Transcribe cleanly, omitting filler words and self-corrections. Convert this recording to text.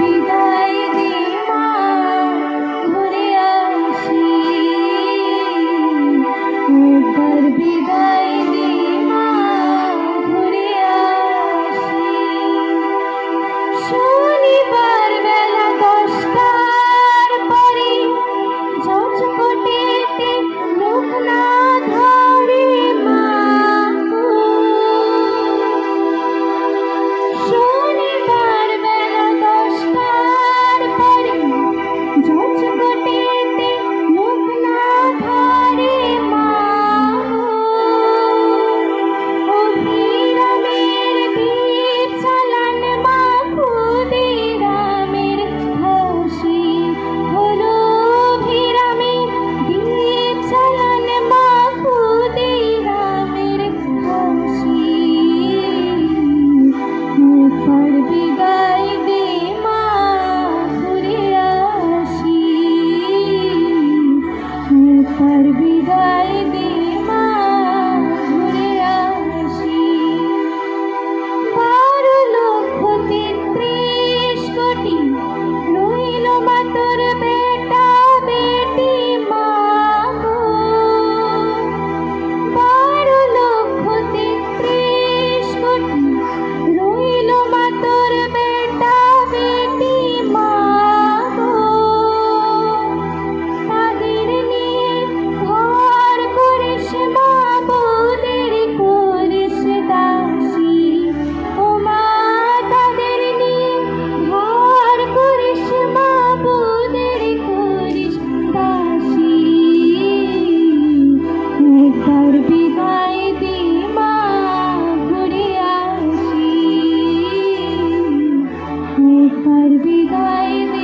বিদায় দে মা ঘুরে আসি, একবার বিদায় দে মা ঘুরে আসি। শনিবার বেলা 10টার পরে ঝটপটেতে লোক না ধরে মা, শনিবার বেলা 10টার পরে ঝটপটেতে লোক না ধরে মা, অভিরামের দ্বীপ চালান মা ক্ষুদিরামের হাসি হলো, অভিরামের দ্বীপ চালান মা ক্ষুদিরামের হাসি, একবার বিদায় দে মা ঘুরে আসি, একবার বিদায় দে মা ঘুরে আসি। 12,33,000,000 রইল মা তোর বেটা বেটি মা গো, 12,33,000,000 রইল মা তোর বেটা বেটি মা গো, তাদের নিয়ে ঘর করিস মা বউদের করিস দাসী, ও মা তাদের নিয়ে ঘর করিস মা বউদের করিস দাসী, একবার বিদায় দে মা ঘুরে আসি, একবার বিদায় দে